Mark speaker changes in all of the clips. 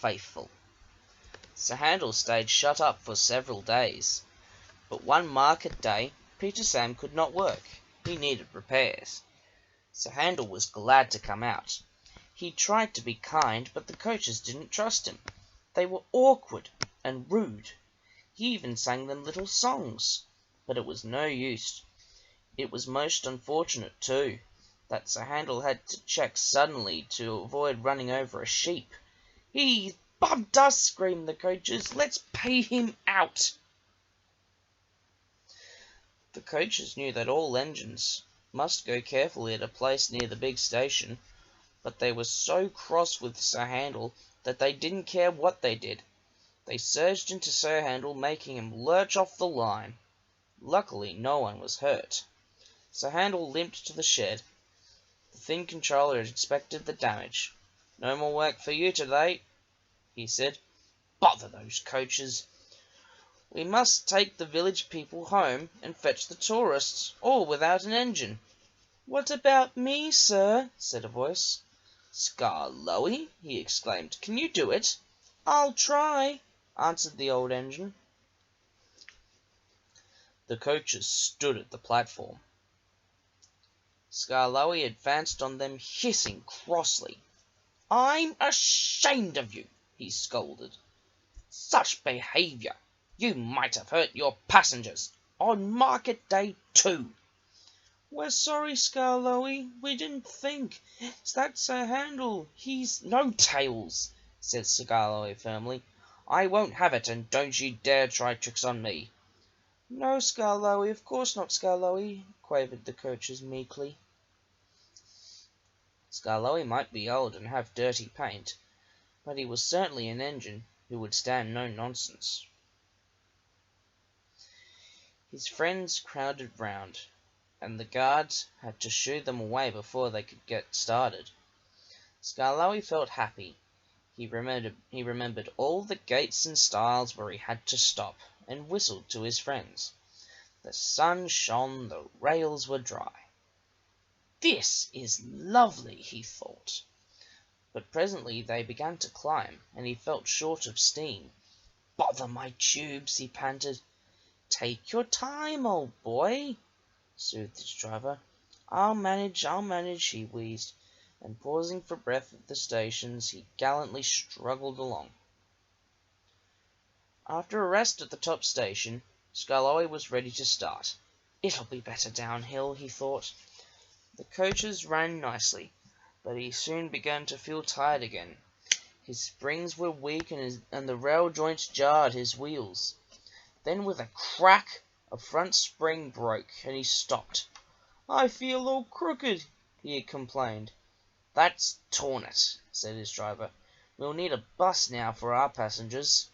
Speaker 1: faithful. Sir Handel stayed shut up for several days, but one market day Peter Sam could not work. He needed repairs. Sir Handel was glad to come out. He tried to be kind, but the coaches didn't trust him. They were awkward and rude. He even sang them little songs, but it was no use. It was most unfortunate, too, that Sir Handel had to check suddenly to avoid running over a sheep. "He's bumped us!" screamed the coaches. "Let's pay him out!" The coaches knew that all engines must go carefully at a place near the big station, but they were so cross with Sir Handel that they didn't care what they did. They surged into Sir Handel, making him lurch off the line. Luckily, no one was hurt. Sir Handel limped to the shed. The thin controller had inspected the damage. "No more work for you today," he said. "Bother those coaches! We must take the village people home and fetch the tourists, all without an engine." "What about me, sir?" said a voice. "Skarloey!" he exclaimed. "Can you do it?" "I'll try," answered the old engine. The coaches stood at the platform. Skarloey advanced on them, hissing crossly. "I'm ashamed of you," he scolded. "Such behaviour! You might have hurt your passengers, on market day too." "We're sorry, Skarloey. We didn't think. That's Sir Handel. He's—"
Speaker 2: "No tales," said Skarloey firmly. "I won't have it, and don't you dare try tricks on me."
Speaker 1: "No, Skarloey, of course not, Skarloey," quavered the coaches meekly. Skarloey might be old and have dirty paint, but he was certainly an engine who would stand no nonsense. His friends crowded round, and the guards had to shoo them away before they could get started. Skarloey felt happy. He remembered all the gates and stiles where he had to stop, and whistled to his friends. The sun shone, the rails were dry. "This is lovely," he thought. But presently they began to climb, and he felt short of steam. "Bother my tubes!" he panted. "Take your time, old boy," soothed his driver. I'll manage," he wheezed, and pausing for breath at the stations, he gallantly struggled along. After a rest at the top station, Skarloey was ready to start. "It'll be better downhill," he thought. The coaches ran nicely, but he soon began to feel tired again. His springs were weak, and the rail joints jarred his wheels. Then with a crack, a front spring broke, and he stopped. "I feel all crooked," he complained. "That's torn it," said his driver. "We'll need a bus now for our passengers."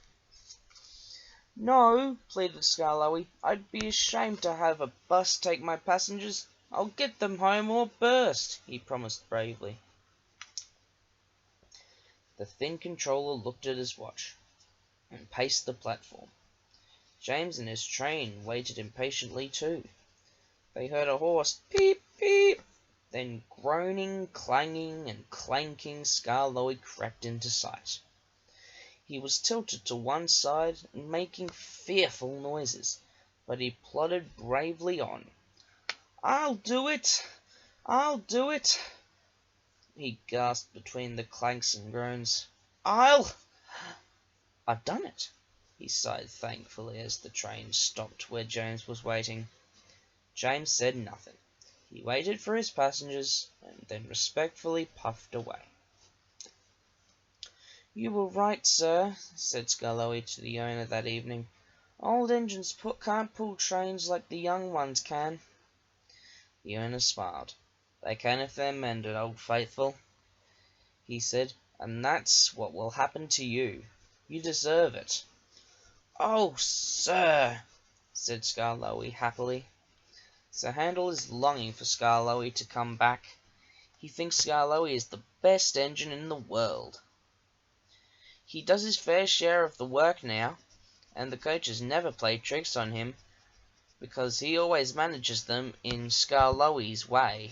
Speaker 1: "No," pleaded Skarloey. "I'd be ashamed to have a bus take my passengers. I'll get them home or burst," he promised bravely. The thin controller looked at his watch, and paced the platform. James and his train waited impatiently too. They heard a hoarse "peep, peep." Then groaning, clanging, and clanking, Skarloey crept into sight. He was tilted to one side and making fearful noises, but he plodded bravely on. "I'll do it! I'll do it!" he gasped between the clanks and groans. "I've done it!" he sighed thankfully as the train stopped where James was waiting. James said nothing. He waited for his passengers, and then respectfully puffed away. "You were right, sir," said Skarloey to the owner that evening. "Old engines can't pull trains like the young ones can." The owner smiled. "They can if they're mended, old faithful," he said, "and that's what will happen to you. You deserve it." "Oh, sir," said Skarloey happily. Sir Handel is longing for Skarloey to come back. He thinks Skarloey is the best engine in the world. He does his fair share of the work now, and the coaches never play tricks on him, because he always manages them in Skarloey's way.